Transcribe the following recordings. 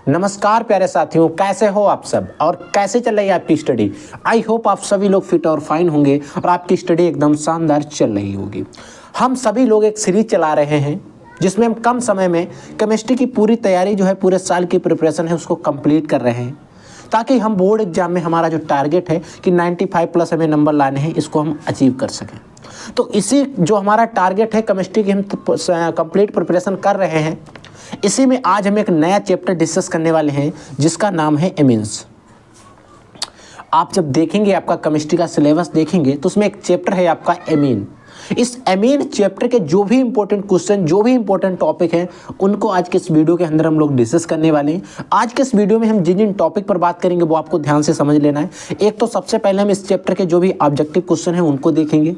नमस्कार प्यारे साथियों, कैसे हो आप सब और कैसे चल रही है आपकी स्टडी। आई होप आप सभी लोग फिट और फाइन होंगे और आपकी स्टडी एकदम शानदार चल रही होगी। हम सभी लोग एक सीरीज चला रहे हैं जिसमें हम कम समय में केमिस्ट्री की पूरी तैयारी जो है, पूरे साल की प्रिपरेशन है उसको कंप्लीट कर रहे हैं, ताकि हम बोर्ड एग्जाम में हमारा जो टारगेट है कि 95 प्लस हमें नंबर लाने हैं, इसको हम अचीव कर सकें। तो इसी जो हमारा टारगेट है केमिस्ट्री की, हम कंप्लीट प्रिपरेशन कर रहे हैं। इसी में आज हम एक नया चैप्टर डिस्कस करने वाले हैं जिसका नाम है एमीन्स। आप जब देखेंगे, आपका केमिस्ट्री का सिलेबस देखेंगे तो उसमें एक चैप्टर है आपका एमीन। इस एमीन चैप्टर के जो भी इंपॉर्टेंट क्वेश्चन, जो भी इंपॉर्टेंट टॉपिक हैं, उनको आज के इस वीडियो के अंदर हम लोग डिस्कस करने वाले हैं। आज के इस वीडियो में हम जिन जिन टॉपिक पर बात करेंगे वो आपको ध्यान से समझ लेना है। एक तो सबसे पहले हम इस चैप्टर के जो भी ऑब्जेक्टिव क्वेश्चन हैं उनको देखेंगे।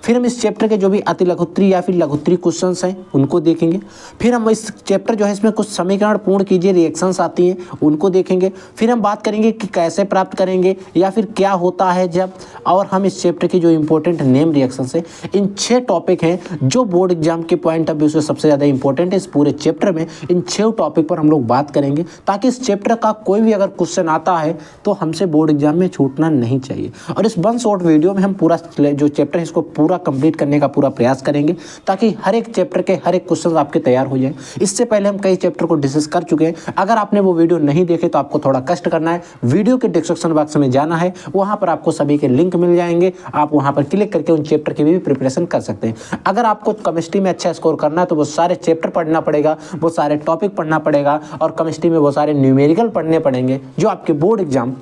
फिर हम इस चैप्टर के जो भी अति लघुत्तरी या फिर लघुत्तरी क्वेश्चंस हैं उनको देखेंगे। फिर हम इस चैप्टर जो है इसमें कुछ समीकरण पूर्ण कीजिए रिएक्शंस आती हैं उनको देखेंगे। फिर हम बात करेंगे कि कैसे प्राप्त करेंगे या फिर क्या होता है जब, और हम इस चैप्टर की जो इंपॉर्टेंट नेम रिएक्शंस है, इन 6 टॉपिक हैं जो बोर्ड एग्जाम के पॉइंट ऑफ व्यू से सबसे ज़्यादा इंपॉर्टेंट है। इस पूरे चैप्टर में इन 6 टॉपिक पर हम लोग बात करेंगे ताकि इस चैप्टर का कोई भी अगर क्वेश्चन आता है तो हमसे बोर्ड एग्जाम में छूटना नहीं चाहिए। और इस वन शॉर्ट वीडियो में हम पूरा जो चैप्टर है इसको पूरा कंप्लीट करने का पूरा प्रयास करेंगे ताकि हर एक चैप्टर के हर एक क्वेश्चन आपके तैयार हो जाए। इससे पहले हम कई चैप्टर को डिस्कस कर चुके हैं। अगर आपने वो वीडियो नहीं देखे तो आपको थोड़ा कष्ट करना है, वीडियो के डिस्क्रिप्शन बॉक्स में जाना है, वहां पर आपको सभी के लिंक मिल जाएंगे। आप वहां पर क्लिक करके उन चैप्टर की भी प्रिपरेशन कर सकते हैं। अगर आपको केमिस्ट्री में अच्छा स्कोर करना है तो वो सारे चैप्टर पढ़ना पड़ेगा, वो सारे टॉपिक पढ़ना पड़ेगा और केमिस्ट्री में वो सारे न्यूमेरिकल पढ़ने पड़ेंगे जो आपके बोर्ड एग्जाम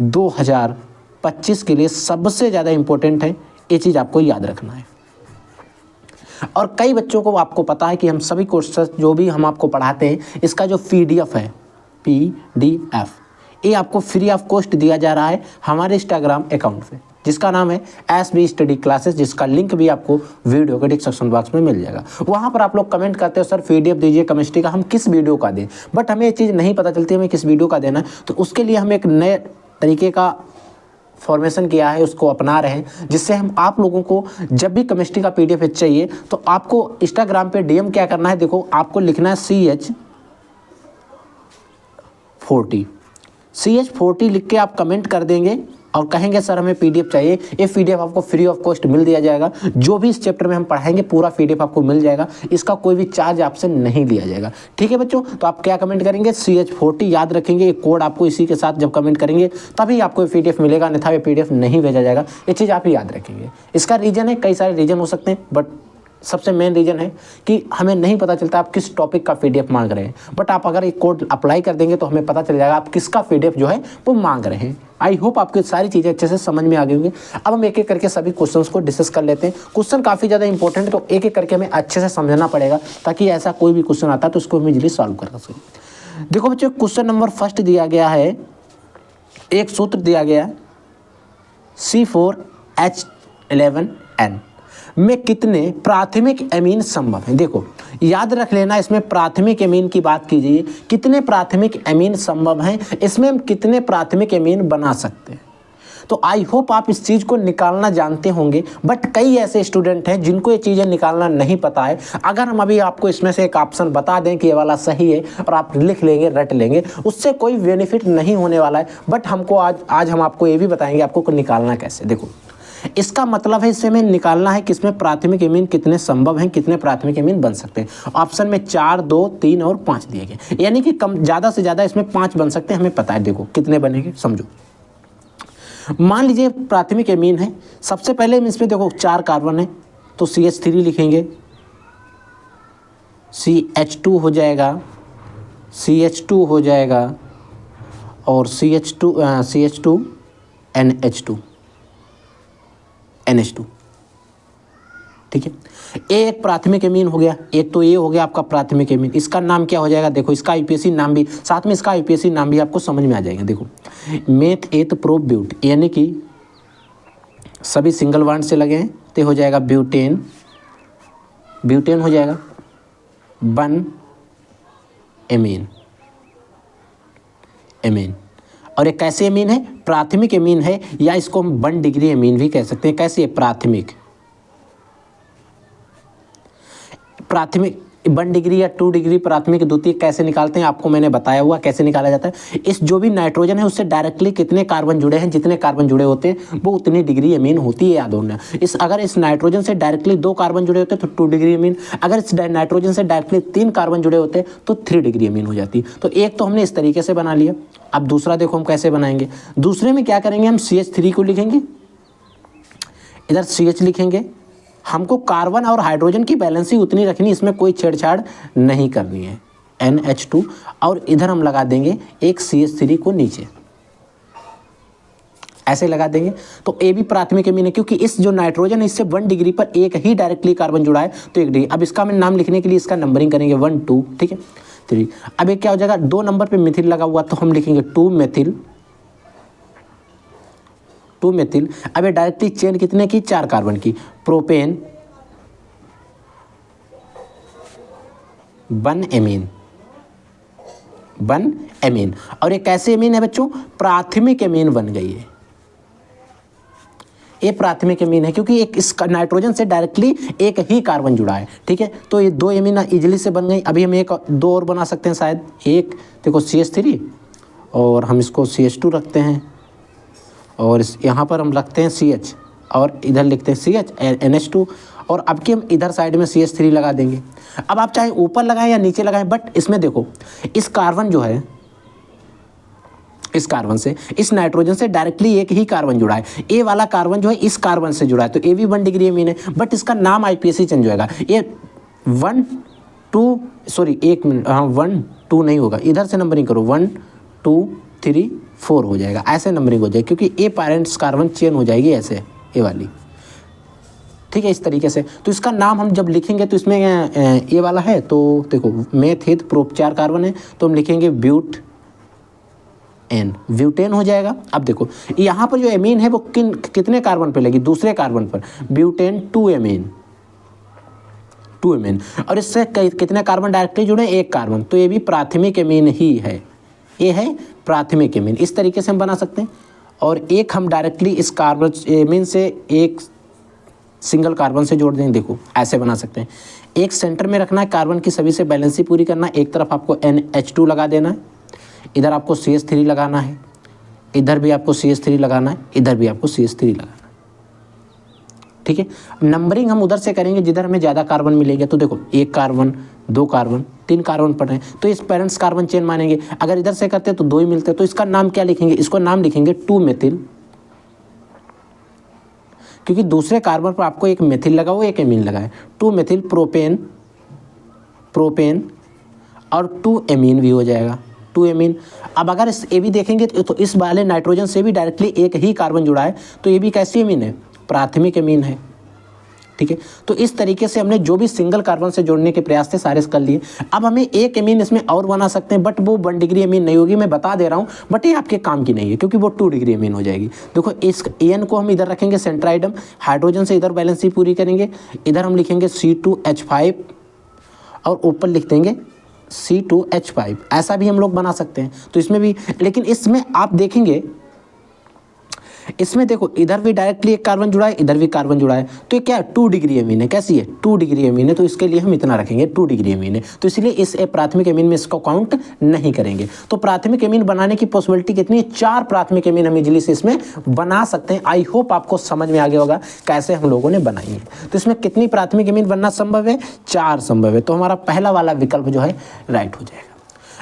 2025 के लिए सबसे ज़्यादा इंपॉर्टेंट है। ये चीज़ आपको याद रखना है। और कई बच्चों को आपको पता है कि हम सभी कोर्सेस जो भी हम आपको पढ़ाते हैं, इसका जो PDF है, PDF, ये आपको फ्री ऑफ कॉस्ट दिया जा रहा है हमारे इंस्टाग्राम अकाउंट पे, जिसका नाम है SB स्टडी क्लासेस, जिसका लिंक भी आपको वीडियो के डिस्क्रिप्शन बॉक्स में मिल जाएगा। वहाँ पर आप लोग कमेंट करते हो सर PDF दीजिए केमिस्ट्री का, हम किस वीडियो का दें, बट हमें ये चीज़ नहीं पता चलती हमें किस वीडियो का देना है। तो उसके लिए हम एक नए तरीके का फॉर्मेशन किया है, उसको अपना रहे हैं, जिससे हम आप लोगों को जब भी केमिस्ट्री का PDF चाहिए तो आपको इंस्टाग्राम पे DM क्या करना है। देखो, आपको लिखना है CH40 लिख के आप कमेंट कर देंगे और कहेंगे सर हमें PDF चाहिए। ये PDF आपको फ्री ऑफ कॉस्ट मिल दिया जाएगा। जो भी इस चैप्टर में हम पढ़ाएंगे पूरा PDF आपको मिल जाएगा, इसका कोई भी चार्ज आपसे नहीं लिया जाएगा। ठीक है बच्चों, तो आप क्या कमेंट करेंगे, CH40 याद रखेंगे। ये कोड आपको इसी के साथ जब कमेंट करेंगे तभी आपको PDF मिलेगा, अन्यथा ये PDF नहीं भेजा जाएगा। ये चीज़ आप याद रखेंगे। इसका रीज़न है, कई सारे रीज़न हो सकते हैं, बट सबसे मेन रीज़न है कि हमें नहीं पता चलता आप किस टॉपिक का PDF मांग रहे हैं। बट आप अगर एक कोड अप्लाई कर देंगे तो हमें पता चल जाएगा आप किसका PDF जो है वो मांग रहे हैं। आई होप आपको सारी चीज़ें अच्छे से समझ में आ गई होंगी। अब हम एक एक करके सभी क्वेश्चंस को डिस्कस कर लेते हैं। क्वेश्चन काफ़ी ज़्यादा इंपॉर्टेंट है तो एक एक करके हमें अच्छे से समझना पड़ेगा ताकि ऐसा कोई भी क्वेश्चन आता है तो उसको हम इजीली सॉल्व कर सकें। देखो बच्चों, क्वेश्चन नंबर फर्स्ट दिया गया है, एक सूत्र दिया गया है, C4H11N में कितने प्राथमिक एमीन संभव हैं। देखो याद रख लेना, इसमें प्राथमिक एमीन की बात कीजिए, कितने प्राथमिक एमीन संभव हैं, इसमें हम कितने प्राथमिक एमीन बना सकते हैं। तो आई होप आप इस चीज़ को निकालना जानते होंगे, बट कई ऐसे स्टूडेंट हैं जिनको ये चीज़ें निकालना नहीं पता है। अगर हम अभी आपको इसमें से एक ऑप्शन बता दें कि ये वाला सही है और आप लिख लेंगे, रट लेंगे, उससे कोई बेनिफिट नहीं होने वाला है। बट हमको आज हम आपको ये भी बताएंगे आपको निकालना कैसे। देखो, इसका मतलब है इससे हमें निकालना है कि इसमें प्राथमिक एमीन कितने संभव हैं, कितने प्राथमिक एमीन बन सकते हैं। ऑप्शन में 4, 2, 3 और 5 दिए गए, यानी कि कम ज़्यादा से ज़्यादा इसमें 5 बन सकते हैं। हमें पता है, देखो कितने बनेंगे समझो। मान लीजिए प्राथमिक एमीन है, सबसे पहले इसमें देखो 4 कार्बन है तो CH3 लिखेंगे, CH2 हो जाएगा, CH2 हो जाएगा और CH2 NH2। ठीक है, एक प्राथमिक एमीन हो गया। एक तो ये हो गया आपका प्राथमिक एमीन, इसका नाम क्या हो जाएगा, देखो इसका IUPAC नाम भी साथ में, इसका IUPAC नाम भी आपको समझ में आ जाएगा। देखो मेथ एथ प्रो ब्यूट, यानी कि सभी सिंगल बॉन्ड से लगे हैं तो हो जाएगा ब्यूटेन हो जाएगा, 1 एमीन। और एक कैसे एमीन है, प्राथमिक एमीन है, या इसको हम 1 डिग्री एमीन भी कह सकते हैं। कैसे, प्राथमिक 1 डिग्री या 2 डिग्री प्राथमिक द्वितीयक कैसे निकालते हैं, आपको मैंने बताया हुआ कैसे निकाला जाता है। इस जो भी नाइट्रोजन है उससे डायरेक्टली कितने कार्बन जुड़े हैं, जितने कार्बन जुड़े होते हैं वो उतनी डिग्री एमीन होती है, याद होना। अगर इस नाइट्रोजन से डायरेक्टली 2 कार्बन जुड़े होते हैं तो 2 डिग्री एमीन, अगर इस नाइट्रोजन से डायरेक्टली 3 कार्बन जुड़े होते हैं तो 3 डिग्री एमीन हो जाती। तो एक तो हमने इस तरीके से बना लिया। अब दूसरा देखो हम कैसे बनाएंगे। दूसरे में क्या करेंगे, हम CH3 को लिखेंगे, इधर CH लिखेंगे। हमको कार्बन और हाइड्रोजन की बैलेंसिंग उतनी रखनी, इसमें कोई छेड़छाड़ नहीं करनी है, NH2, और इधर हम लगा देंगे एक CH3 को नीचे, ऐसे लगा देंगे। तो ए भी प्राथमिक एमीन है, क्योंकि इस जो नाइट्रोजन है इससे 1 डिग्री पर एक ही डायरेक्टली कार्बन जुड़ा है तो 1 डिग्री। अब इसका मैं नाम लिखने के लिए इसका नंबरिंग करेंगे 1 2, ठीक है, 3। अब ये क्या हो जाएगा, 2 नंबर पे मिथिल लगा हुआ तो हम लिखेंगे 2 मेथिल। अब ये डायरेक्टली चेन कितने की, 4 कार्बन की, प्रोपेन 1 एमीन। और ये कैसे एमीन है बच्चों, प्राथमिक एमीन बन गई है। ये प्राथमिक एमीन है क्योंकि एक इस नाइट्रोजन से डायरेक्टली एक ही कार्बन जुड़ा है, ठीक है। तो ये 2 एमीन इजीली से बन गई। अभी हम 2 और बना सकते हैं शायद। एक देखो CH3, और हम इसको CH2 रखते हैं, और यहाँ पर हम रखते हैं CH, और इधर लिखते हैं CH NH2, और अब कि हम इधर साइड में CH3 लगा देंगे। अब आप चाहे ऊपर लगाएं या नीचे लगाएं, बट इसमें देखो इस कार्बन जो है, इस कार्बन से, इस नाइट्रोजन से डायरेक्टली एक ही कार्बन जुड़ा है। ए वाला कार्बन जो है इस कार्बन से जुड़ा है, तो ए भी 1 डिग्री एमीन है, बट इसका नाम IPSC चेंज होगा। ये 1 2, सॉरी 1 मिनट, हाँ 1 2 नहीं होगा, इधर से नंबरिंग करो, 1 2 3 4 हो जाएगा, ऐसे नंबरिंग हो जाएगी, क्योंकि ए पेरेंट्स कार्बन चेन हो जाएगी ऐसे, ए वाली, ठीक है, इस तरीके से। तो इसका नाम हम जब लिखेंगे तो इसमें ये वाला है, तो देखो मेथित प्रोप 4 कार्बन है, तो हम लिखेंगे ब्यूटेन हो जाएगा। अब देखो यहाँ पर जो एमीन है वो कितने कार्बन पे लगी, दूसरे कार्बन पर, ब्यूटेन 2 एमीन, और इससे कितने कार्बन डायरेक्टली जुड़े, 1 कार्बन, तो ये भी प्राथमिक एमीन ही है, ये है प्राथमिक एमीन। इस तरीके से हम बना सकते हैं। और एक हम डायरेक्टली इस कार्बन एमीन से एक सिंगल कार्बन से जोड़ देंगे, देखो ऐसे बना सकते हैं। एक सेंटर में रखना है, कार्बन की सभी से बैलेंसी पूरी करना है। एक तरफ आपको NH2 लगा देना है, इधर आपको CH3 लगाना है, इधर भी आपको CH3 लगाना है, इधर भी आपको CH3 लगाना है, ठीक है। नंबरिंग हम उधर से करेंगे जिधर हमें ज़्यादा कार्बन मिलेगा। तो देखो 1 कार्बन 2 कार्बन 3 कार्बन पड़ रहे हैं, तो इस पेरेंट्स कार्बन चेन मानेंगे। अगर इधर से करते तो 2 ही मिलते, तो इसका नाम क्या लिखेंगे, इसको नाम लिखेंगे 2 मेथिल, क्योंकि दूसरे कार्बन पर आपको एक मेथिल लगा हुआ, एक एमीन लगा है। 2 मेथिल प्रोपेन और 2 एमीन भी हो जाएगा, 2 एमीन। अब अगर इस ए भी देखेंगे तो इस वाले नाइट्रोजन से भी डायरेक्टली एक ही कार्बन जुड़ा है, तो ये भी कैसी एमीन है, प्राथमिक एमीन है, ठीक है। तो इस तरीके से हमने जो भी सिंगल कार्बन से जोड़ने के प्रयास थे सारे कर लिए। अब हमें एक एमीन इसमें और बना सकते हैं, बट वो 1 डिग्री एमीन नहीं होगी, मैं बता दे रहा हूँ, बट ये आपके काम की नहीं है, क्योंकि वो 2 डिग्री एमीन हो जाएगी। देखो इस एन को हम इधर रखेंगे सेंट्राइडम, हाइड्रोजन से इधर बैलेंस ही पूरी करेंगे, इधर हम लिखेंगे C2H5 और ऊपर लिख देंगे C2H5, ऐसा भी हम लोग बना सकते हैं। तो इसमें भी, लेकिन इसमें आप देखेंगे, इसमें देखो इधर भी डायरेक्टली एक कार्बन जुड़ा है, इधर भी कार्बन जुड़ा है, तो ये क्या है, 2 डिग्री एमीन है। कैसी है, 2 डिग्री एमीन है, तो इसके लिए हम इतना रखेंगे, 2 डिग्री एमीन है, तो इसलिए इस प्राथमिक एमीन में इसको काउंट नहीं करेंगे। तो प्राथमिक एमीन बनाने की पॉसिबिलिटी कितनी है, 4 प्राथमिक एमीन हम इजीली से इसमें बना सकते हैं। आई होप आपको समझ में आ गया होगा कैसे हम लोगों ने बनाई है। तो इसमें कितनी प्राथमिक एमीन बनना संभव है, 4 संभव है। तो हमारा पहला वाला विकल्प जो है राइट हो जाएगा।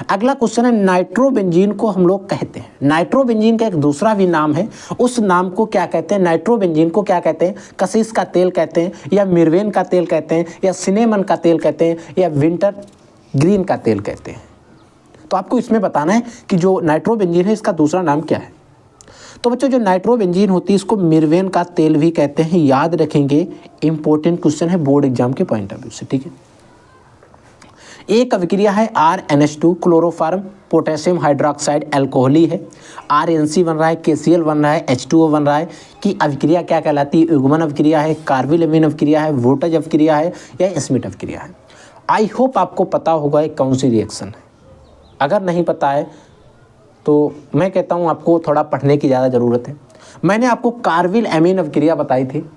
अगला क्वेश्चन है, नाइट्रोबेंजीन को हम लोग कहते हैं, नाइट्रोबेंजीन का एक दूसरा भी नाम है, उस नाम को क्या कहते हैं, नाइट्रोबेंजीन को क्या कहते हैं, कशिश का तेल कहते हैं, या मिर्वेन का तेल कहते हैं, या सिनेमन का तेल कहते हैं, या विंटर ग्रीन का तेल कहते हैं। तो आपको इसमें बताना है कि जो नाइट्रोबेंजीन है इसका दूसरा नाम क्या है। तो बच्चों जो नाइट्रोबेंजीन होती है इसको मिर्वेन का तेल भी कहते हैं, याद रखेंगे, इंपॉर्टेंट क्वेश्चन है बोर्ड एग्जाम के पॉइंट ऑफ व्यू से, ठीक है। एक अभिक्रिया है RNH2 क्लोरोफार्म पोटेशियम हाइड्रोक्साइड अल्कोहली है, RNC बन रहा है, KCl बन रहा है, H2O बन रहा है, कि अभिक्रिया क्या कहलाती है, युग्मन अभिक्रिया है, कार्बिल एमीन अभिक्रिया है, वोल्टेज अभिक्रिया है, या स्मिथ अभिक्रिया है। आई होप आपको पता होगा एक कौन सी रिएक्शन है। अगर नहीं पता है तो मैं कहता हूँ आपको थोड़ा पढ़ने की ज़्यादा ज़रूरत है। मैंने आपको कार्बिल एमीन अभिक्रिया बताई थी,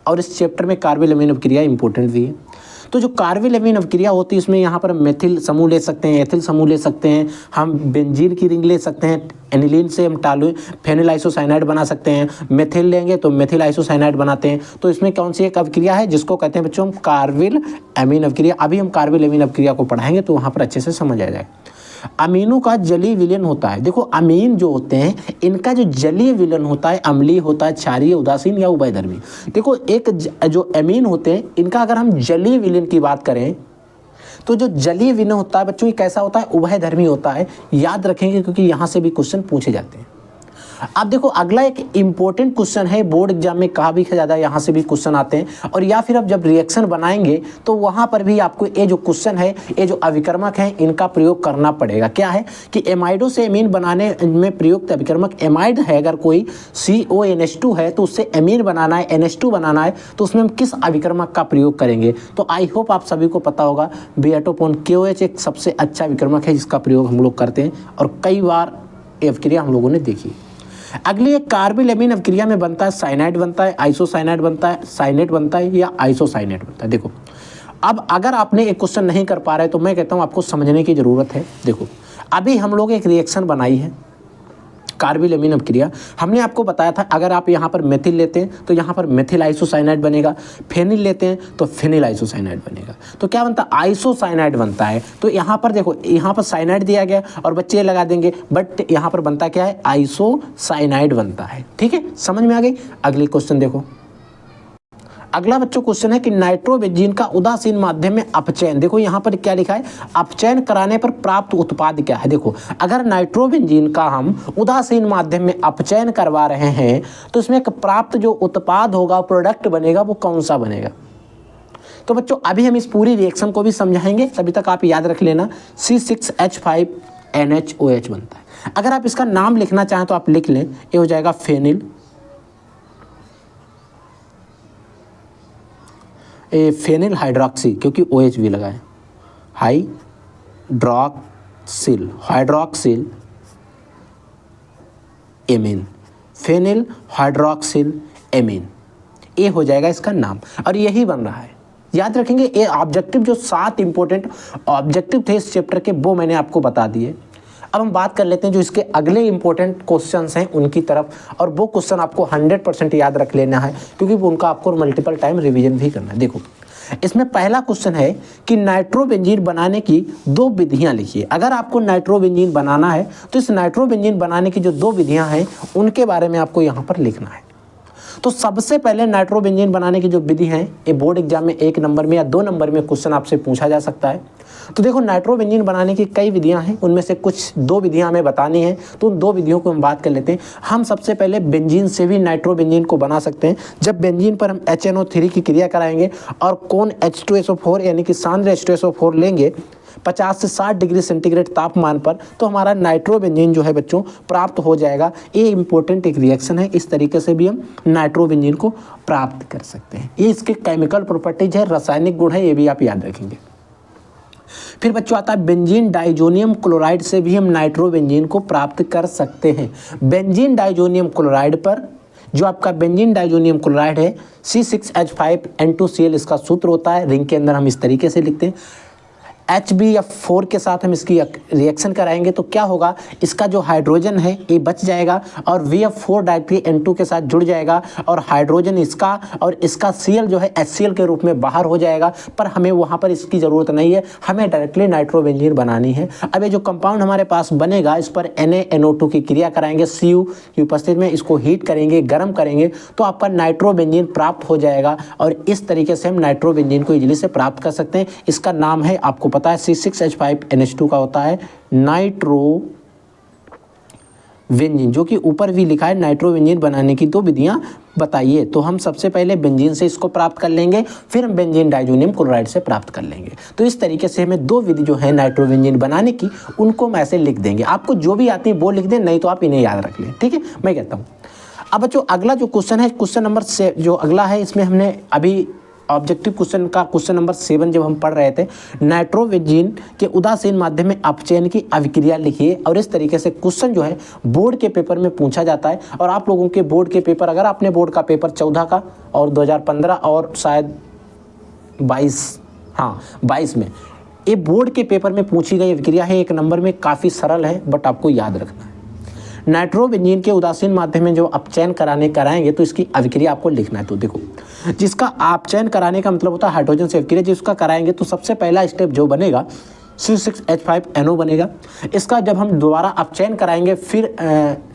और इस चैप्टर में कार्बिल एमीन अभिक्रिया इंपॉर्टेंट भी है। तो जो कार्बिल एमीन अभिक्रिया होती है इसमें यहाँ पर मेथिल समूह ले सकते हैं, एथिल समूह ले सकते हैं, हम बेंजीन की रिंग ले सकते हैं, एनिलीन से हम टालू फेनिल आइसोसाइनाइड बना सकते हैं, मेथिल लेंगे तो मेथिल आइसोसाइनाइड बनाते हैं। तो इसमें कौन सी एक अभिक्रिया है जिसको कहते हैं बच्चों हम कार्बिल एमीन अभिक्रिया। अभी हम कार्बिल एमीन अभिक्रिया को पढ़ाएंगे तो वहाँ पर अच्छे से समझ आ जाए। अमीनों का जलीय विलयन होता है। देखो अमीन जो होते हैं इनका जो जलीय विलयन होता है अम्लीय होता है, क्षारीय, उदासीन या उभयधर्मी। देखो एक जो अमीन होते हैं इनका अगर हम जलीय विलयन की बात करें तो जो जलीय विलयन होता है बच्चों ये कैसा होता है, उभयधर्मी होता है। याद रखेंगे क्योंकि यहाँ से भी क्वेश्चन पूछे जाते हैं। अब देखो अगला एक इंपॉर्टेंट क्वेश्चन है, बोर्ड एग्जाम में काफ़ी ज़्यादा यहाँ से भी क्वेश्चन आते हैं, और या फिर अब जब रिएक्शन बनाएंगे तो वहाँ पर भी आपको ये जो क्वेश्चन है, ये जो अभिकर्मक है इनका प्रयोग करना पड़ेगा। क्या है कि एमाइडो से एमीन बनाने में प्रयुक्त अभिकर्मक एमाइड है, अगर कोई CONH2 है तो उससे एमीन बनाना है, NH2 बनाना है, तो उसमें हम किस अभिकर्मक का प्रयोग करेंगे। तो आई होप आप सभी को पता होगा बेटोपोन KOH एक सबसे अच्छा अभिकर्मक है जिसका प्रयोग हम लोग करते हैं और कई बार ये अभिक्रिया हम लोगों ने देखी। अगली एक कार्बिल एमीन अभिक्रिया में बनता है साइनाइड बनता है, आइसोसाइनाइड बनता है, साइनेट बनता है या आइसोसाइनेट बनता है। देखो अब अगर आपने एक क्वेश्चन नहीं कर पा रहे तो मैं कहता हूँ आपको समझने की ज़रूरत है। देखो अभी हम लोग एक रिएक्शन बनाई है कार्बिल एमीन अभिक्रिया, हमने आपको बताया था अगर आप यहाँ पर मेथिल लेते हैं तो यहाँ पर मेथिल आइसोसाइनाइड बनेगा, फेनिल लेते हैं तो फेनिल आइसोसाइनाइड बनेगा। तो क्या बनता है, आइसोसाइनाइड बनता है। तो यहाँ पर देखो यहाँ पर साइनाइड दिया गया और बच्चे लगा देंगे, बट यहाँ पर बनता क्या है, आइसोसाइनाइड बनता है। ठीक है, समझ में आ गई। अगले क्वेश्चन देखो, अगला बच्चों क्वेश्चन है कि नाइट्रोबेंजीन का उदासीन माध्यम में अपचयन। देखो यहाँ पर क्या लिखा है, अपचयन कराने पर प्राप्त उत्पाद क्या है। देखो अगर नाइट्रोबेंजीन का हम उदासीन माध्यम में अपचयन करवा रहे हैं तो इसमें एक प्राप्त जो उत्पाद होगा, प्रोडक्ट बनेगा, वो कौन सा बनेगा। तो बच्चों अभी हम इस पूरी रिएक्शन को भी समझाएंगे, तभी तक आप याद रख लेना C6H5NHOH बनता है। अगर आप इसका नाम लिखना चाहें तो आप लिख लें, ये हो जाएगा फेनिल, फेनिल हाइड्रोक्सी, क्योंकि OH भी लगा है, hydroxyl amine, phenyl hydroxyl amine, ये हो जाएगा इसका नाम और यही बन रहा है। याद रखेंगे ये ऑब्जेक्टिव, जो 7 इंपॉर्टेंट ऑब्जेक्टिव थे इस चैप्टर के वो मैंने आपको बता दिए। अब हम बात कर लेते हैं जो इसके अगले इंपॉर्टेंट क्वेश्चंस हैं उनकी तरफ, और वो क्वेश्चन आपको 100% याद रख लेना है क्योंकि उनका आपको मल्टीपल टाइम रिवीजन भी करना है। देखो इसमें पहला क्वेश्चन है कि नाइट्रोबेंजीन बनाने की 2 विधियां लिखिए। अगर आपको नाइट्रोबेंजीन बनाना है तो इस नाइट्रोबेंजीन बनाने की जो 2 विधियां हैं उनके बारे में आपको यहाँ पर लिखना है। तो सबसे पहले नाइट्रोबेंजीन बनाने की जो विधि है ये बोर्ड एग्जाम में 1 नंबर में या 2 नंबर में क्वेश्चन आपसे पूछा जा सकता है। तो देखो नाइट्रोबेंजीन बनाने की कई विधियां हैं, उनमें से कुछ 2 विधियां हमें बतानी है, तो उन 2 विधियों को हम बात कर लेते हैं। हम सबसे पहले बेंजीन से भी नाइट्रोबेंजीन को बना सकते हैं। जब बेंजीन पर हम HNO3 की क्रिया कराएंगे और कौन H2SO4 यानी कि सांद्र H2SO4 लेंगे 50 से 60 डिग्री सेंटीग्रेड तापमान पर, तो हमारा नाइट्रोबेंजीन जो है बच्चों प्राप्त हो जाएगा। ये इंपॉर्टेंट एक रिएक्शन है, इस तरीके से भी हम नाइट्रोबेंजीन को प्राप्त कर सकते हैं। ये इसके केमिकल प्रॉपर्टीज है, रासायनिक गुण है, ये भी आप याद रखेंगे। फिर बच्चों आता है बेंजीन डाइजोनियम क्लोराइड से भी हम नाइट्रोबेंजीन को प्राप्त कर सकते हैं। बेंजीन डाइजोनियम क्लोराइड पर जो आपका बेंजीन डाइजोनियम क्लोराइड है C6H5N2Cl इसका सूत्र होता है, रिंग के अंदर हम इस तरीके से लिखते हैं। HbF4 के साथ हम इसकी रिएक्शन कराएंगे तो क्या होगा, इसका जो हाइड्रोजन है ये बच जाएगा और VF4 डायरेक्टली N2 के साथ जुड़ जाएगा और हाइड्रोजन इसका और इसका Cl जो है HCl के रूप में बाहर हो जाएगा। पर हमें वहाँ पर इसकी ज़रूरत नहीं है, हमें डायरेक्टली नाइट्रोबेंजीन बनानी है। अब ये जो कंपाउंड हमारे पास बनेगा इस पर NaNO2 की क्रिया कराएंगे, Cu की उपस्थिति में इसको हीट करेंगे, गर्म करेंगे तो आपका नाइट्रोबेंजीन प्राप्त हो जाएगा और इस तरीके से हम नाइट्रोबेंजीन को इजीली से प्राप्त कर सकते हैं। इसका नाम है, आपको पता है C6H5NH2 का होता है नाइट्रोबेंजीन, जो कि ऊपर भी लिखा है। नाइट्रोबेंजीन बनाने की 2 विधियां बताइए, तो हम सबसे पहले बेंजीन से इसको प्राप्त कर लेंगे, फिर हम बेंजीन डाइजोनियम क्लोराइड से प्राप्त कर लेंगे। तो इस तरीके से हमें 2 विधि जो है नाइट्रोबेंजीन बनाने की, उनको हम ऐसे लिख देंगे। आपको जो भी आती है वो लिख दें, नहीं तो आप इन्हें याद रख लें। ठीक है, मैं कहता हूँ। अब बच्चों अगला जो क्वेश्चन है, क्वेश्चन नंबर से जो अगला है, इसमें हमने अभी ऑब्जेक्टिव क्वेश्चन का क्वेश्चन नंबर 7 जब हम पढ़ रहे थे, नाइट्रोबेंजीन के उदासीन माध्यम में अपचयन की अभिक्रिया लिखिए। और इस तरीके से क्वेश्चन जो है बोर्ड के पेपर में पूछा जाता है। और आप लोगों के बोर्ड के पेपर, अगर आपने बोर्ड का पेपर 14 का और 2015 और शायद 22 हाँ 22 में। ये बोर्ड के पेपर में पूछी गई अभिक्रिया है, एक नंबर में, काफ़ी सरल है बट आपको याद रखना है। नाइट्रोबेंजीन के उदासीन माध्यम में जो अपचयन कराएंगे तो इसकी अभिक्रिया आपको लिखना है। तो देखो, जिसका अपचयन कराने का मतलब होता है हाइड्रोजन से अभिक्रिया, जिसका कराएंगे तो सबसे पहला स्टेप जो बनेगा C6H5NO बनेगा। इसका जब हम दोबारा अपचयन कराएंगे, फिर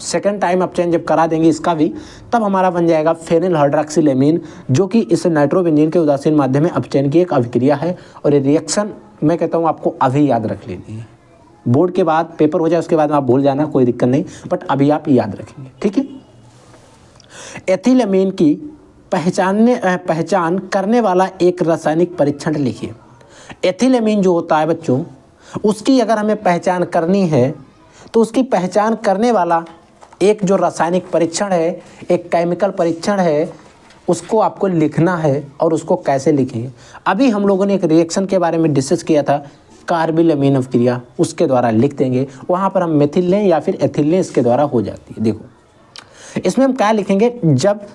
सेकेंड टाइम अपचयन जब करा देंगे इसका भी, तब हमारा बन जाएगा फेनिल हाइड्रोक्सिलेमीन, जो कि इस नाइट्रोबेंजीन के उदासीन माध्यम में अपचयन की एक अभिक्रिया है। और ये रिएक्शन मैं कहता हूँ आपको अभी याद रख लेनी है। बोर्ड के बाद पेपर हो जाए उसके बाद आप भूल जाना, कोई दिक्कत नहीं, बट अभी आप याद रखेंगे, ठीक है। एथिलेमीन की पहचान करने वाला एक रासायनिक परीक्षण लिखिए। एथिलेमीन जो होता है बच्चों, उसकी अगर हमें पहचान करनी है तो उसकी पहचान करने वाला एक जो रासायनिक परीक्षण है, एक केमिकल परीक्षण है, उसको आपको लिखना है। और उसको कैसे लिखेंगे, अभी हम लोगों ने एक रिएक्शन के बारे में डिस्कस किया था, कार्बिलमीन अभिक्रिया, उसके द्वारा लिख देंगे। वहाँ पर हम मेथिल लें या फिर एथिल लें, इसके द्वारा हो जाती है। देखो इसमें हम क्या लिखेंगे, जब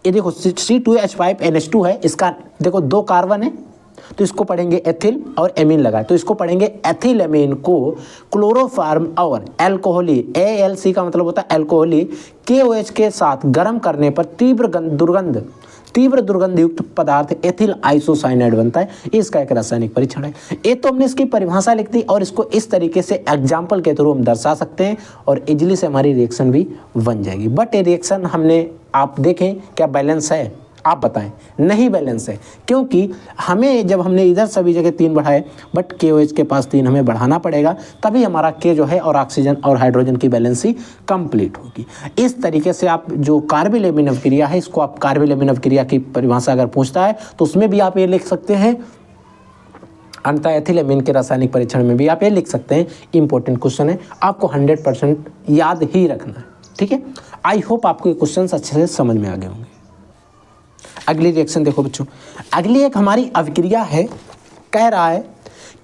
ये देखो C2H5NH2 है, इसका देखो 2 कार्बन है तो इसको पढ़ेंगे एथिल और एमीन लगा, तो इसको पढ़ेंगे एथिलेमीन को क्लोरोफॉर्म और अल्कोहली, ALC का मतलब होता है अल्कोहली, KOH के साथ गर्म करने पर तीव्र दुर्गंध युक्त पदार्थ एथिल आइसोसाइनाइड बनता है। इसका एक रासायनिक परीक्षण है। ये तो हमने इसकी परिभाषा लिख दी और इसको इस तरीके से एग्जाम्पल के थ्रू हम दर्शा सकते हैं और इजीली से हमारी रिएक्शन भी बन जाएगी। बट ये रिएक्शन हमने, आप देखें क्या बैलेंस है, आप बताएं, नहीं बैलेंस है, क्योंकि हमें जब हमने इधर सभी जगह 3 बढ़ाए, बट KOH के पास 3 हमें बढ़ाना पड़ेगा, तभी हमारा K जो है और ऑक्सीजन और हाइड्रोजन की बैलेंसी कंप्लीट होगी। इस तरीके से आप जो कार्बिलमीन अभिक्रिया है, इसको आप कार्बिलमीन अभिक्रिया की परिभाषा अगर पूछता है तो उसमें भी आप ये लिख सकते हैं, अंततः एथिलेमीन के रासायनिक परीक्षण में भी आप ये लिख सकते हैं। इंपॉर्टेंट क्वेश्चन है, आपको 100% याद ही रखना है, ठीक है। आई होप आपको ये क्वेश्चन अच्छे से समझ में आ गए होंगे। अगली रिएक्शन देखो बच्चों, अगली एक हमारी अभिक्रिया है, कह रहा है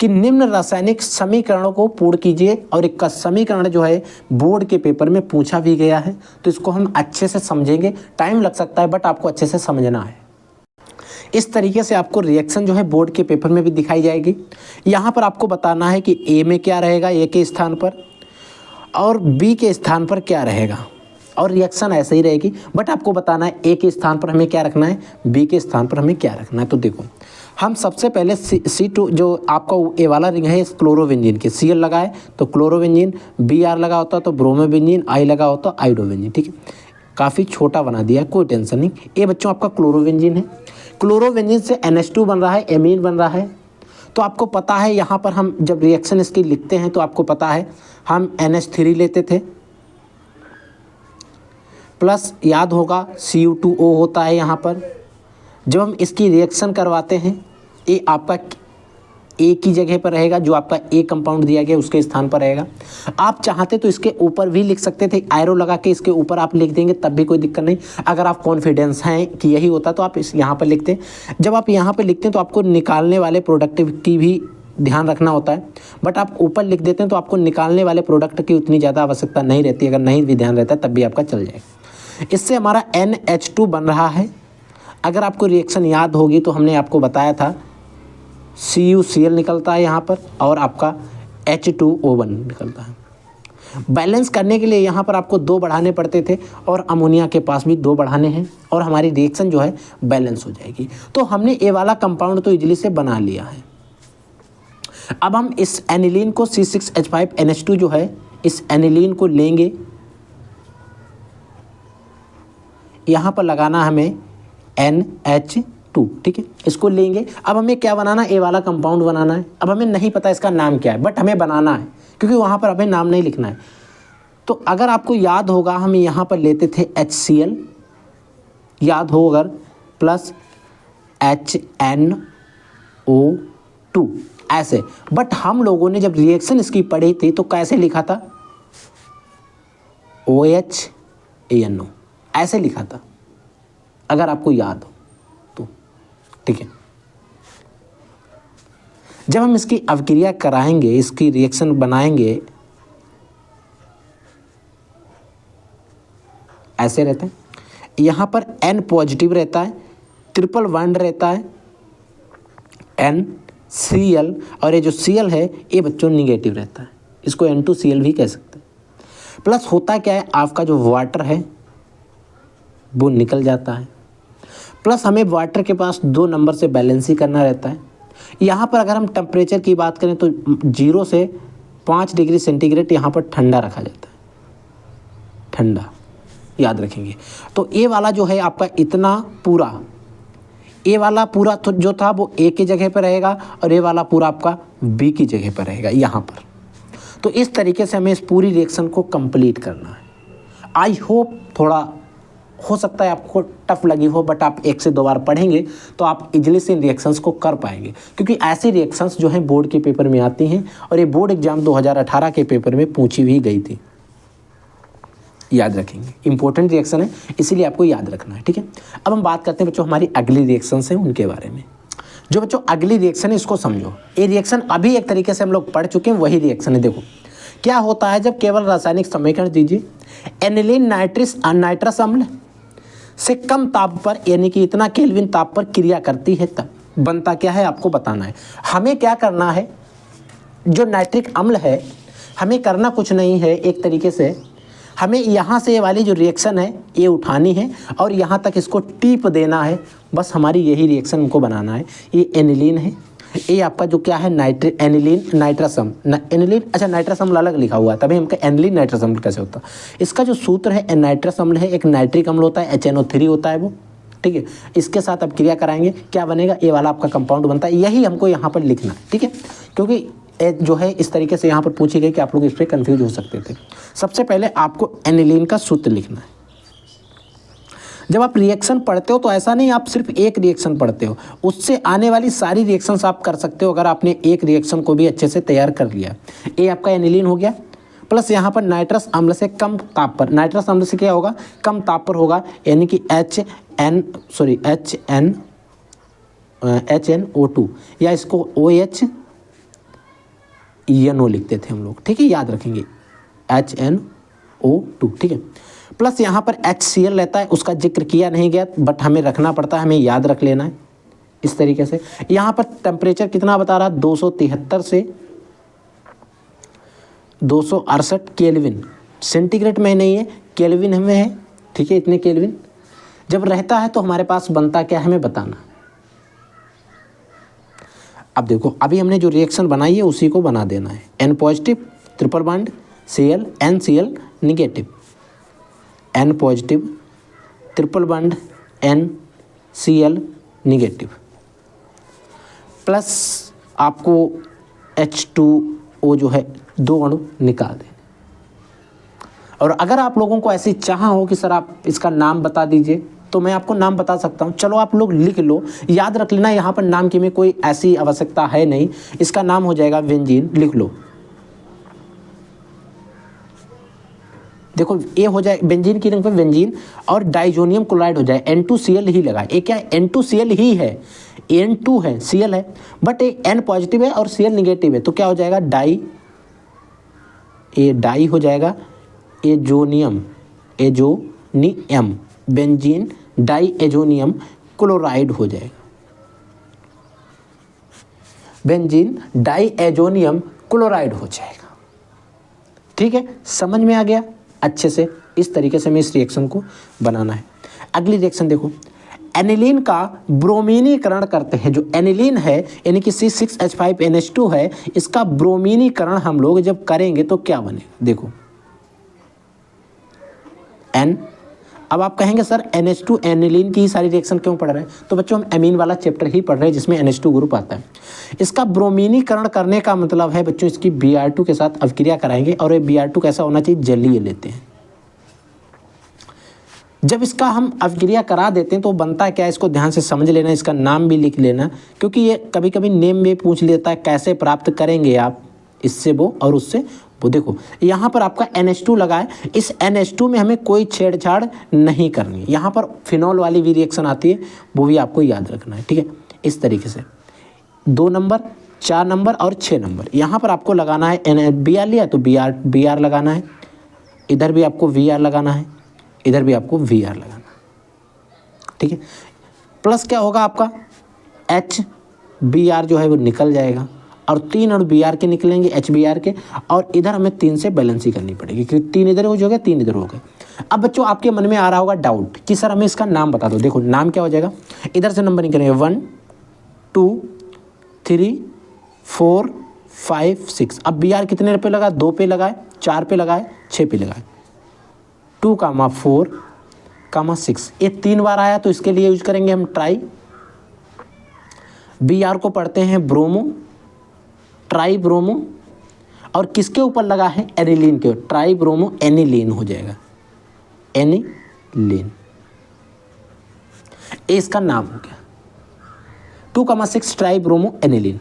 कि निम्न रासायनिक समीकरणों को पूर्ण कीजिए। और एक का समीकरण जो है बोर्ड के पेपर में पूछा भी गया है, तो इसको हम अच्छे से समझेंगे, टाइम लग सकता है बट आपको अच्छे से समझना है। इस तरीके से आपको रिएक्शन जो है बोर्ड के पेपर में भी दिखाई जाएगी। यहाँ पर आपको बताना है कि A में क्या रहेगा, A के स्थान पर, और B के स्थान पर क्या रहेगा, और रिएक्शन ऐसे ही रहेगी। बट आपको बताना है A के स्थान पर हमें क्या रखना है, B के स्थान पर हमें क्या रखना है। तो देखो, हम सबसे पहले C2 जो आपका A वाला रिंग है, इस क्लोरोबेंजीन के Cl लगाए तो क्लोरोबेंजीन, Br लगा होता तो ब्रोमोबेंजीन, I लगा होता आइडोबेंजीन, ठीक है। काफ़ी छोटा बना दिया है, कोई टेंशन नहीं। ये बच्चों आपका क्लोरोबेंजीन है, क्लोरोबेंजीन से NH2 बन रहा है, एमीन बन रहा है। तो आपको पता है यहाँ पर हम जब रिएक्शन इसकी लिखते हैं तो आपको पता है हम NH3 लेते थे, प्लस याद होगा Cu2O होता है यहाँ पर। जब हम इसकी रिएक्शन करवाते हैं, ये आपका A की जगह पर रहेगा, जो आपका A कंपाउंड दिया गया उसके स्थान पर रहेगा। आप चाहते तो इसके ऊपर भी लिख सकते थे, एरो लगा के इसके ऊपर आप लिख देंगे तब भी कोई दिक्कत नहीं। अगर आप कॉन्फिडेंस हैं कि यही होता तो आप इस यहाँ पर लिखते हैं। जब आप यहाँ पर लिखते हैं तो आपको निकालने वाले प्रोडक्ट की भी ध्यान रखना होता है, बट आप ऊपर लिख देते हैं तो आपको निकालने वाले प्रोडक्ट की उतनी ज़्यादा आवश्यकता नहीं रहती। अगर नहीं भी ध्यान रहता है तब भी आपका चल जाएगा। इससे हमारा NH2 बन रहा है। अगर आपको रिएक्शन याद होगी तो हमने आपको बताया था CuCl निकलता है यहाँ पर और आपका H2O1 निकलता है। बैलेंस करने के लिए यहाँ पर आपको 2 बढ़ाने पड़ते थे और अमोनिया के पास भी 2 बढ़ाने हैं और हमारी रिएक्शन जो है बैलेंस हो जाएगी। तो हमने ए वाला कंपाउंड तो इजीली से बना लिया है। अब हम इस एनिलीन को C6H5NH2 जो है, इस एनिलीन को लेंगे, यहाँ पर लगाना हमें NH2, ठीक है। इसको लेंगे। अब हमें क्या बनाना है, ए वाला कंपाउंड बनाना है। अब हमें नहीं पता इसका नाम क्या है, बट हमें बनाना है क्योंकि वहाँ पर हमें नाम नहीं लिखना है। तो अगर आपको याद होगा, हम यहाँ पर लेते थे HCl, याद हो अगर, प्लस HNO2 ऐसे। बट हम लोगों ने जब रिएक्शन इसकी पढ़ी थी तो कैसे लिखा था, OHNO ऐसे लिखा था, अगर आपको याद हो तो, ठीक है। जब हम इसकी अभिक्रिया कराएंगे, इसकी रिएक्शन बनाएंगे, ऐसे रहते हैं। यहाँ पर N पॉजिटिव रहता है, ट्रिपल बॉन्ड रहता है, N Cl, और ये जो Cl है ये बच्चों निगेटिव रहता है, इसको N2Cl भी कह सकते हैं। प्लस होता क्या है, आपका जो वाटर है वो निकल जाता है। प्लस हमें वाटर के पास 2 नंबर से बैलेंस ही करना रहता है। यहाँ पर अगर हम टेम्परेचर की बात करें तो 0 से 5 डिग्री सेंटीग्रेड यहाँ पर ठंडा रखा जाता है, ठंडा याद रखेंगे। तो ए वाला जो है आपका इतना पूरा, ए वाला पूरा तो जो था वो ए की जगह पर रहेगा और ए वाला पूरा आपका बी की जगह पर रहेगा यहाँ पर। तो इस तरीके से हमें इस पूरी रिएक्शन को कंप्लीट करना है। आई होप थोड़ा हो सकता है आपको टफ लगी हो, बट आप 1 से 2 बार पढ़ेंगे तो आप इजीली से इन रिएक्शंस को कर पाएंगे, क्योंकि ऐसी रिएक्शंस जो हैं बोर्ड के पेपर में आती हैं और ये बोर्ड एग्जाम 2018 के पेपर में पूछी भी गई थी। याद रखेंगे, इंपॉर्टेंट रिएक्शन है इसीलिए आपको याद रखना है, ठीक है। अब हम बात करते हैं बच्चों हमारी अगली रिएक्शंस हैं उनके बारे में। जो बच्चों अगली रिएक्शन है इसको समझो, ये रिएक्शन अभी एक तरीके से हम लोग पढ़ चुके हैं, वही रिएक्शन है। देखो क्या होता है जब केवल रासायनिक समीकरण दीजिए एनिलीन नाइट्रस अम्ल से कम ताप पर, यानी कि इतना केल्विन ताप पर क्रिया करती है, तब बनता क्या है आपको बताना है। हमें क्या करना है, जो नाइट्रिक अम्ल है हमें करना कुछ नहीं है, एक तरीके से हमें यहाँ से ये वाली जो रिएक्शन है ये उठानी है और यहाँ तक इसको टीप देना है, बस हमारी यही रिएक्शन हमको बनाना है। ये एनिलीन है, ये आपका जो क्या है एनिलीन नाइट्रस अम्ल, एनिलीन अच्छा नाइट्रस अम्ल अलग लिखा हुआ है, तभी हमका एनिलीन नाइट्रस अम्ल कैसे होता है। इसका जो सूत्र है नाइट्रस अम्ल है, एक नाइट्रिक अम्ल होता है, HNO3 होता है वो, ठीक है। इसके साथ अब क्रिया कराएंगे क्या बनेगा, ये वाला आपका कंपाउंड बनता है। यही हमको यहाँ पर लिखना है, ठीक है, क्योंकि जो है इस तरीके से यहाँ पर पूछी गई कि आप लोग इस पर कंफ्यूज हो सकते थे। सबसे पहले आपको एनिलीन का सूत्र लिखना है। जब आप रिएक्शन पढ़ते हो तो ऐसा नहीं आप सिर्फ एक रिएक्शन पढ़ते हो, उससे आने वाली सारी रिएक्शंस आप कर सकते हो अगर आपने एक रिएक्शन को भी अच्छे से तैयार कर लिया। ये आपका एनिलीन हो गया, प्लस यहाँ पर नाइट्रस अम्ल से कम ताप पर, नाइट्रस अम्ल से क्या होगा कम ताप पर होगा, यानी कि HNO2 या इसको OHNO लिखते थे हम लोग, ठीक है, याद रखेंगे HNO2, ठीक है। प्लस यहाँ पर HCl रहता है, उसका जिक्र किया नहीं गया बट हमें रखना पड़ता है, हमें याद रख लेना है इस तरीके से। यहाँ पर टेम्परेचर कितना बता रहा, 273 से 268 केल्विन, सेंटीग्रेड में नहीं है केल्विन में है, ठीक है, इतने केल्विन जब रहता है तो हमारे पास बनता क्या है हमें बताना। अब देखो अभी हमने जो रिएक्शन बनाई है उसी को बना देना है। N positive triple bond Cl, NCl negative, N positive triple bond NCl negative, plus आपको H2O जो है 2 अणु निकाल दें। और अगर आप लोगों को ऐसी चाह हो कि सर आप इसका नाम बता दीजिए तो मैं आपको नाम बता सकता हूँ, चलो आप लोग लिख लो, याद रख लेना, यहाँ पर नाम की में कोई ऐसी आवश्यकता है नहीं। इसका नाम हो जाएगा बेंजीन, लिख लो। देखो ये हो जाए बेंजीन की रंग पे बेंजीन, और डाइजोनियम क्लोराइड हो जाए, N2Cl ही लगा। ये क्या है N2Cl ही है, N2 है Cl है बट ये N पॉजिटिव है और Cl निगेटिव है, तो क्या हो जाएगा डाई हो जाएगा azonium benzene diazonium chloride हो जाएगा, बेंजीन डाई एजोनियम क्लोराइड हो जाएगा, ठीक है। समझ में आ गया अच्छे से, इस तरीके से हमें इस रिएक्शन को बनाना है। अगली रिएक्शन देखो, एनिलीन का ब्रोमीनीकरण करते हैं। जो एनिलीन है यानी कि C6H5NH2 है, इसका ब्रोमीनीकरण हम लोग जब करेंगे तो क्या बनेगा, देखो N। अब आप कहेंगे सर NH2 एनिलीन की ही सारी रिएक्शन क्यों पढ़ रहे हैं, तो बच्चों हम एमीन वाला चैप्टर ही पढ़ रहे हैं जिसमें NH2 ग्रुप आता है। इसका ब्रोमीनीकरण करने का मतलब है बच्चों इसकी Br2 के साथ अवक्रिया कराएंगे, और ये Br2 कैसा होना चाहिए, जलीय लेते हैं। जब इसका हम अवक्रिया करा देते हैं तो बनता क्या है, इसको ध्यान से समझ लेना, इसका नाम भी लिख लेना, क्योंकि ये कभी कभी नेम में पूछ लेता है कैसे प्राप्त करेंगे आप इससे वो और उससे वो। देखो यहाँ पर आपका NH2 लगा है, इस NH2 में हमें कोई छेड़छाड़ नहीं करनी है। यहाँ पर फिनॉल वाली भी रिएक्शन आती है, वो भी आपको याद रखना है, ठीक है। इस तरीके से 2 नंबर 4 नंबर और 6 नंबर यहाँ पर आपको लगाना है। Br लिया तो Br लगाना है, इधर भी आपको Vr लगाना है, इधर भी आपको Vr लगाना है, ठीक है। प्लस क्या होगा आपका H Br जो है वो निकल जाएगा और 3 और Br के निकलेंगे HBr के, और इधर हमें 3 से बैलेंस ही करनी पड़ेगी क्योंकि 3 इधर हो जाएगा 3 इधर हो गए। अब बच्चों आपके मन में आ रहा होगा डाउट कि सर हमें इसका नाम बता दो। देखो नाम क्या हो जाएगा, इधर से नंबरिंग करेंगे 1 2 3 4 5 6। अब Br कितने पे लगा, 2 पे लगाए, 4 पे लगाए, 6 पे लगाए, 2, 4, 6। ये 3 बार आया तो इसके लिए यूज करेंगे हम ट्राई। Br को पढ़ते हैं ब्रोमो, ट्राई ब्रोमो, और किसके ऊपर लगा है, एनिलीन के, ट्राई ब्रोमो एनिलीन हो जाएगा, एनिलीन, ये इसका नाम हो गया 2,6 try bromo aniline.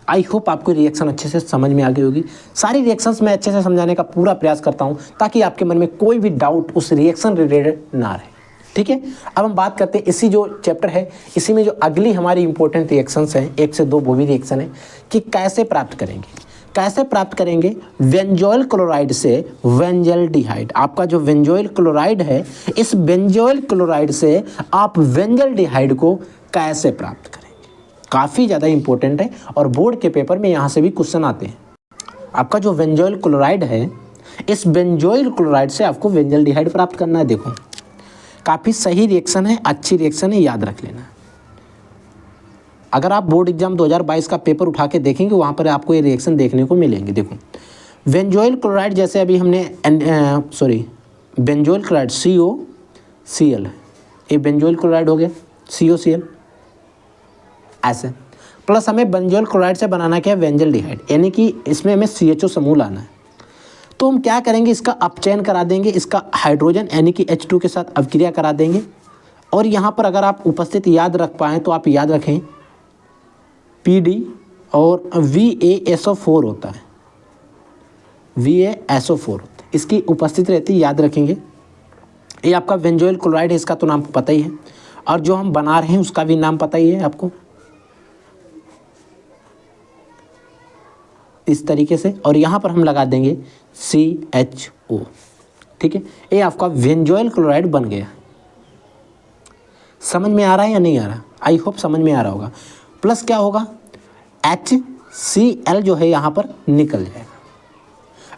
I hope आपको रिएक्शन अच्छे से समझ में आ गई होगी। सारी रिएक्शंस मैं अच्छे से समझाने का पूरा प्रयास करता हूं ताकि आपके मन में कोई भी डाउट उस रिएक्शन रिलेटेड ना रहे, ठीक है। अब हम बात करते हैं इसी जो चैप्टर है, इसी में जो अगली हमारी इंपॉर्टेंट रिएक्शंस हैं, 1 से 2 वो भी रिएक्शन है कि कैसे प्राप्त करेंगे। कैसे प्राप्त करेंगे, बेंजोइल क्लोराइड से बेंजल्डिहाइड। आपका जो बेंजोइल क्लोराइड है, इस बेंजोइल क्लोराइड से आप बेंजल्डिहाइड को कैसे प्राप्त करेंगे, काफ़ी ज़्यादा इंपॉर्टेंट है और बोर्ड के पेपर में यहाँ से भी क्वेश्चन आते हैं। आपका जो बेंजोइल क्लोराइड है, इस बेंजोइल क्लोराइड से आपको बेंजल्डिहाइड प्राप्त करना है। देखो काफ़ी सही रिएक्शन है, अच्छी रिएक्शन है, याद रख लेना। अगर आप बोर्ड एग्जाम 2022 का पेपर उठा के देखेंगे वहाँ पर आपको ये रिएक्शन देखने को मिलेंगे। देखो बेंजोइल क्लोराइड, जैसे अभी हमने बेंजोइल क्लोराइड COCl है, ये बेंजोइल क्लोराइड हो गया COCl ऐसे, प्लस हमें बेंजोइल क्लोराइड से बनाना क्या है, बेंजल्डिहाइड, यानी कि इसमें हमें CHO समूह लाना है। तो हम क्या करेंगे, इसका अपचयन करा देंगे, इसका हाइड्रोजन यानी कि H2 के साथ अभिक्रिया करा देंगे। और यहाँ पर अगर आप उपस्थित याद रख पाएँ तो आप याद रखें PD और VaSO4 होता है, VaSO4 होता है, इसकी उपस्थिति रहती, याद रखेंगे। ये आपका बेंजोइल क्लोराइड है, इसका तो नाम पता ही है, और जो हम बना रहे हैं उसका भी नाम पता ही है आपको, इस तरीके से। और यहाँ पर हम लगा देंगे CHO, ठीक है। ये आपका बेंजोइल क्लोराइड बन गया। समझ में आ रहा है या नहीं आ रहा, आई होप समझ में आ रहा होगा। प्लस क्या होगा, HCl जो है यहाँ पर निकल जाएगा।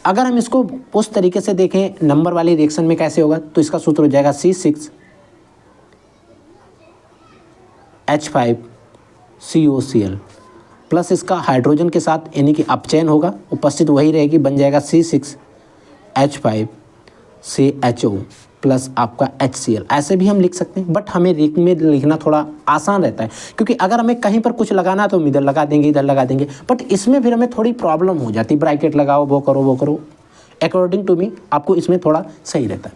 अगर हम इसको उस तरीके से देखें नंबर वाली रिएक्शन में कैसे होगा, तो इसका सूत्र हो जाएगा C6H5COCl प्लस इसका हाइड्रोजन के साथ यानी कि अपचयन होगा, उपस्थित वही रहेगी, बन जाएगा C6H5CHO प्लस आपका HCl। ऐसे भी हम लिख सकते हैं, बट हमें रिक में लिखना थोड़ा आसान रहता है, क्योंकि अगर हमें कहीं पर कुछ लगाना है तो हम इधर लगा देंगे, इधर लगा देंगे, बट इसमें फिर हमें थोड़ी प्रॉब्लम हो जाती है, ब्रैकेट लगाओ, वो करो वो करो। अकॉर्डिंग टू मी आपको इसमें थोड़ा सही रहता है।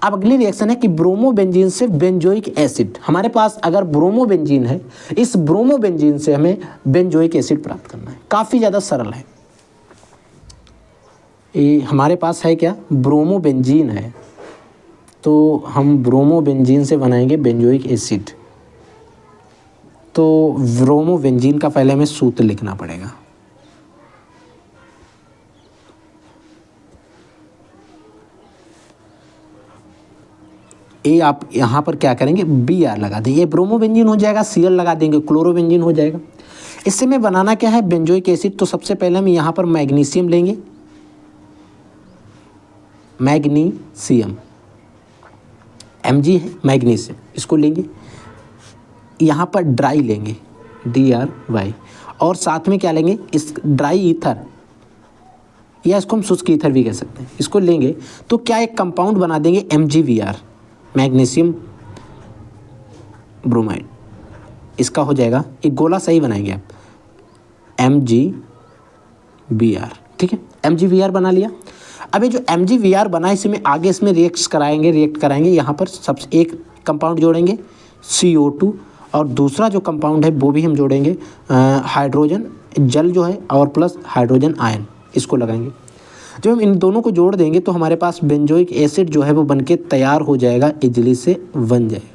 अब अगली रिएक्शन है कि ब्रोमोबेंजीन से बेंजोइक एसिड। हमारे पास अगर ब्रोमोबेंजीन है, इस ब्रोमोबेंजीन से हमें बेंजोइक एसिड प्राप्त करना है। काफ़ी ज़्यादा सरल है। ये हमारे पास है क्या, ब्रोमोबेंजीन है, तो हम ब्रोमोबेंजीन से बनाएंगे बेंजोइक एसिड। तो ब्रोमोबेंजीन का पहले हमें सूत्र लिखना पड़ेगा। ये आप यहाँ पर क्या करेंगे, Br लगा देंगे, ये ब्रोमोबेंजीन हो जाएगा, Cl लगा देंगे, क्लोरोबेंजीन हो जाएगा। इससे में बनाना क्या है, बेंजोइक एसिड। तो सबसे पहले हम यहाँ पर मैग्नीशियम लेंगे, मैग्नीशियम Mg है मैग्नीशियम, इसको लेंगे। यहाँ पर ड्राई लेंगे DRY, और साथ में क्या लेंगे, इस ड्राई ईथर, या इसको हम शुष्क ईथर भी कह सकते हैं, इसको लेंगे। तो क्या एक कंपाउंड बना देंगे MgBr, मैग्नीशियम ब्रोमाइड, इसका हो जाएगा, एक गोला सही बनाएंगे आप, MgBr, ठीक है। MgBr बना लिया। अब ये जो MgBr बना, इसमें आगे इसमें रिएक्ट कराएंगे। यहाँ पर सबसे एक कंपाउंड जोड़ेंगे CO2, और दूसरा जो कंपाउंड है वो भी हम जोड़ेंगे हाइड्रोजन जल जो है, और प्लस हाइड्रोजन आयन, इसको लगाएंगे। जब हम इन दोनों को जोड़ देंगे तो हमारे पास बेंजोइक एसिड जो है वो बनके तैयार हो जाएगा, इजली से बन जाएगा।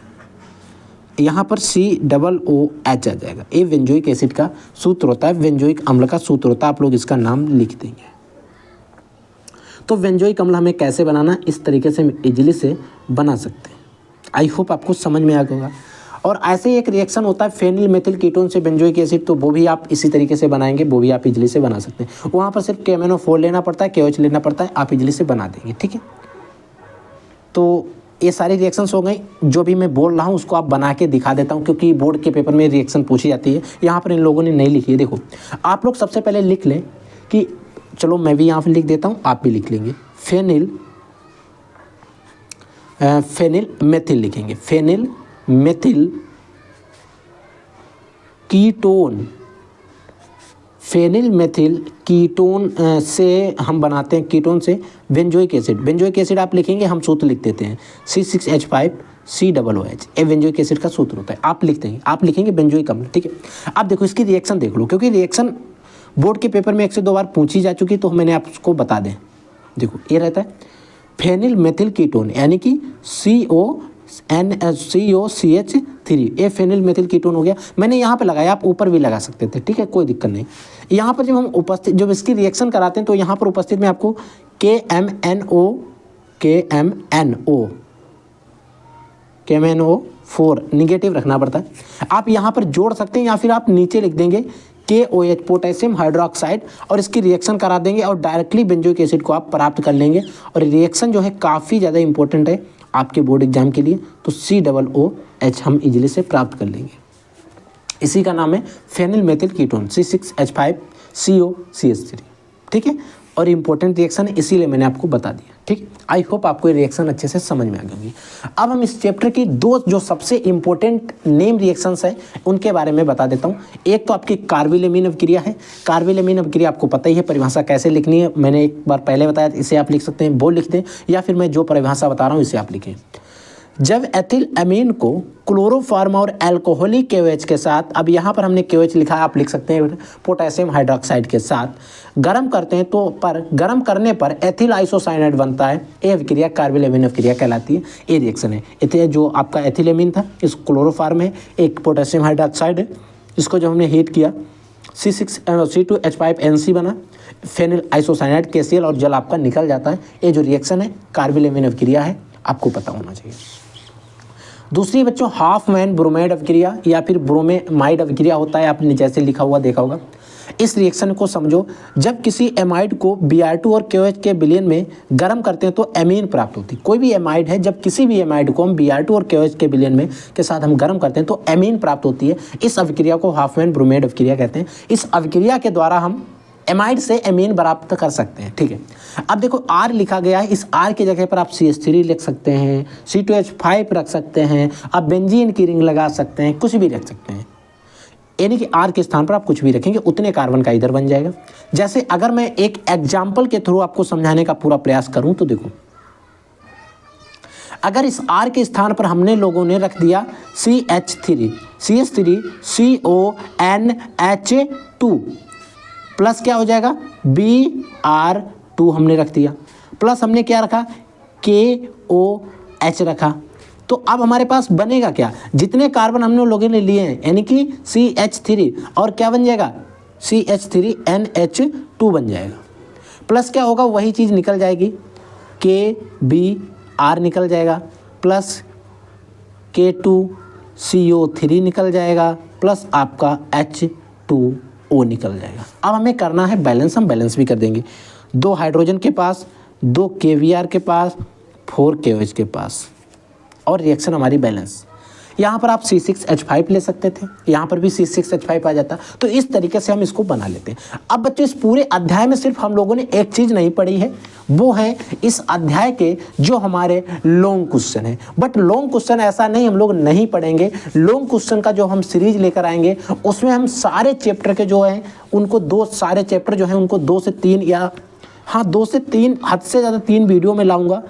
यहाँ पर COOH आ जाएगा। ये बेंजोइक एसिड का सूत्र होता है, बेंजोइक अम्ल का सूत्र होता है, आप लोग इसका नाम लिख देंगे। तो बेंजोइक अम्ल हमें कैसे बनाना, इस तरीके से हम इजली से बना सकते हैं। आई होप आपको समझ में आ गया होगा। और ऐसे ही एक रिएक्शन होता है फेनिल मेथिल कीटोन से बेंजोइक एसिड, तो वो भी आप इसी तरीके से बनाएंगे, वो भी आप इजली से बना सकते हैं। वहाँ पर सिर्फ KMnO4 लेना पड़ता है, KOH लेना पड़ता है, आप इजली से बना देंगे। ठीक है, तो ये सारी रिएक्शंस हो गई। जो भी मैं बोल रहा हूँ उसको आप बना के दिखा देता हूँ, क्योंकि बोर्ड के पेपर में रिएक्शन पूछी जाती है, यहाँ पर इन लोगों ने नहीं लिखी है। देखो आप लोग सबसे पहले लिख लें कि, चलो मैं भी यहाँ पर लिख देता हूँ, आप भी लिख लेंगे, फेनिल मेथिल लिखेंगे, phenyl methyl ketone, phenyl methyl ketone से हम बनाते हैं, कीटोन से बेंजोइक एसिड। बेंजोइक एसिड आप लिखेंगे, हम सूत्र लिख देते हैं C6H5COOH, ये बेंजोइक एसिड का सूत्र होता है, आप लिख देंगे, आप लिखेंगे बेंजोइक अम्ल। ठीक है, अब देखो इसकी रिएक्शन देख लो, क्योंकि रिएक्शन बोर्ड के पेपर में 1 से 2 बार पूछी जा चुकी, तो मैंने आपको बता दें। देखो ये रहता है फेनिल मेथिल कीटोन, यानी कि COCH3, ये फेनिल मेथिल कीटोन हो गया। मैंने यहाँ पे लगाया, आप ऊपर भी लगा सकते थे, ठीक है, कोई दिक्कत नहीं। यहाँ पर जब हम उपस्थित, जब इसकी रिएक्शन कराते हैं, तो यहाँ पर उपस्थित में आपको KMnO4 निगेटिव रखना पड़ता है। आप यहाँ पर जोड़ सकते हैं, या फिर आप नीचे लिख देंगे KOH, पोटेशियम हाइड्रोक्साइड, और इसकी रिएक्शन करा देंगे और डायरेक्टली बेंजोइक एसिड को आप प्राप्त कर लेंगे। और रिएक्शन जो है काफ़ी ज़्यादा इंपॉर्टेंट है आपके बोर्ड एग्जाम के लिए, तो COOH हम इजीली से प्राप्त कर लेंगे। इसी का नाम है फेनिल मेथिल कीटोन, C6H5COCH3। ठीक है, और इम्पोर्टेंट रिएक्शन है, इसीलिए मैंने आपको बता दिया। ठीक, आई होप आपको ये रिएक्शन अच्छे से समझ में आ गई होगी। अब हम इस चैप्टर की 2 जो सबसे इंपॉर्टेंट नेम रिएक्शंस है उनके बारे में बता देता हूँ। एक तो आपकी कार्बिल-एमीन अभिक्रिया है। कार्बिल-एमीन अभिक्रिया आपको पता ही है, परिभाषा कैसे लिखनी है मैंने एक बार पहले बताया, इसे आप लिख सकते हैं, वो लिख दें, या फिर मैं जो परिभाषा बता रहा हूँ इसे आप लिखें। जब एथिल अमीन को क्लोरोफॉर्म और एल्कोहलिक KOH के साथ, अब यहाँ पर हमने KOH लिखा है, आप लिख सकते हैं पोटेशियम हाइड्रोक्साइड के साथ गर्म करते हैं, तो गर्म करने पर एथिल आइसोसाइनाइड बनता है। ये अभिक्रिया कार्बिल-एमीन अभिक्रिया कहलाती है। ये रिएक्शन है, इतने जो आपका एथिल था, इस क्लोरोफॉर्म है, एक पोटेशियम हाइड्रोक्साइड है, इसको जब हमने हीट किया C2H5NC बना, फेनिल आइसोसाइनाइड KCl और जल आपका निकल जाता है। ये जो रिएक्शन है कार्बिल-एमीन अभिक्रिया है, आपको पता होना चाहिए। दूसरी बच्चों हाफमैन ब्रोमाइड अभिक्रिया या फिर ब्रोमेमाइड अभिक्रिया होता है, आपने जैसे लिखा हुआ देखा होगा। इस रिएक्शन को समझो, जब किसी एमाइड को Br2 और KOH के विलयन में गर्म करते हैं तो एमीन प्राप्त होती है। कोई भी एमाइड है, जब किसी भी एमाइड को हम Br2 और KOH के विलयन में के साथ हम गर्म करते हैं तो एमीन प्राप्त होती है। इस अभिक्रिया को हाफमैन ब्रोमाइड अभिक्रिया कहते हैं। इस अभिक्रिया के द्वारा हम एमाइड से एमीन प्राप्त कर सकते हैं। ठीक है, अब देखो R लिखा गया है, इस R की जगह पर आप CH3 लिख सकते हैं, C2H5 रख सकते हैं, आप बेंजीन की रिंग लगा सकते हैं, कुछ भी रख सकते हैं, यानी कि R के स्थान पर आप कुछ भी रखेंगे उतने कार्बन का इधर बन जाएगा। जैसे अगर मैं एक एग्जाम्पल के थ्रू आपको समझाने का पूरा प्रयास करूं तो देखो, अगर इस R के स्थान पर हमने लोगों ने रख दिया CH3 CONH2 प्लस क्या हो जाएगा Br2 हमने रख दिया, प्लस हमने क्या रखा KOH रखा, तो अब हमारे पास बनेगा क्या, जितने कार्बन हमने लोगों ने लिए हैं यानी कि CH3 और क्या बन जाएगा CH3NH2 बन जाएगा, प्लस क्या होगा वही चीज़ निकल जाएगी KBr निकल जाएगा, प्लस K2CO3 निकल जाएगा, प्लस आपका H2O निकल जाएगा। अब हमें करना है बैलेंस, हम बैलेंस भी कर देंगे। 2 हाइड्रोजन के पास, 2 KBr के पास, 4 KOH के पास, और रिएक्शन हमारी बैलेंस। यहाँ पर आप C6H5 ले सकते थे, यहाँ पर भी C6H5 आ जाता, तो इस तरीके से हम इसको बना लेते हैं। अब बच्चों इस पूरे अध्याय में सिर्फ हम लोगों ने एक चीज़ नहीं पढ़ी है, वो है इस अध्याय के जो हमारे लॉन्ग क्वेश्चन है। बट लॉन्ग क्वेश्चन ऐसा नहीं हम लोग नहीं पढ़ेंगे, लॉन्ग क्वेश्चन का जो हम सीरीज लेकर आएंगे उसमें हम सारे चैप्टर के जो हैं उनको सारे चैप्टर जो हैं उनको 2 से 3 या 2 से 3 हद से ज़्यादा 3 वीडियो में लाऊंगा।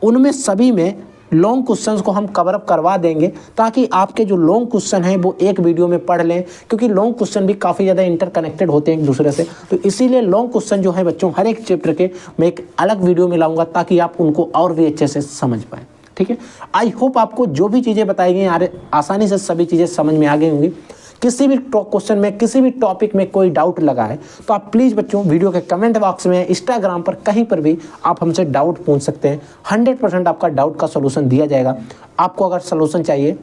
उनमें सभी में लॉन्ग क्वेश्चंस को हम कवर अप करवा देंगे, ताकि आपके जो लॉन्ग क्वेश्चन हैं वो एक वीडियो में पढ़ लें, क्योंकि लॉन्ग क्वेश्चन भी काफ़ी ज़्यादा इंटरकनेक्टेड होते हैं एक दूसरे से। तो इसीलिए लॉन्ग क्वेश्चन जो है बच्चों हर एक चैप्टर के मैं एक अलग वीडियो में लाऊंगा, ताकि आप उनको और भी अच्छे से समझ पाएँ। ठीक है, आई होप आपको जो भी चीज़ें बताई गई आसानी से सभी चीज़ें समझ में आ गई होंगी। किसी भी क्वेश्चन में, किसी भी टॉपिक में कोई डाउट लगा है तो आप प्लीज़ बच्चों वीडियो के कमेंट बॉक्स में, इंस्टाग्राम पर, कहीं पर भी आप हमसे डाउट पूछ सकते हैं। 100% आपका डाउट का सलूशन दिया जाएगा। आपको अगर सलूशन चाहिए,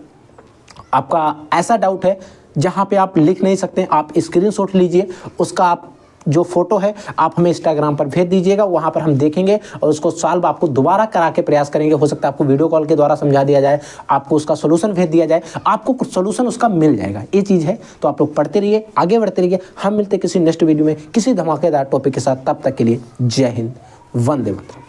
आपका ऐसा डाउट है जहाँ पे आप लिख नहीं सकते, आप स्क्रीनशॉट लीजिए, उसका आप जो फोटो है आप हमें इंस्टाग्राम पर भेज दीजिएगा, वहाँ पर हम देखेंगे और उसको सॉल्व आपको दोबारा करा के प्रयास करेंगे। हो सकता है आपको वीडियो कॉल के द्वारा समझा दिया जाए, आपको उसका सोल्यूशन भेज दिया जाए, आपको सोल्यूशन उसका मिल जाएगा। ये चीज़ है, तो आप लोग पढ़ते रहिए, आगे बढ़ते रहिए। हम मिलते किसी नेक्स्ट वीडियो में किसी धमाकेदार टॉपिक के साथ, तब तक के लिए जय हिंद, वंदे मातरम।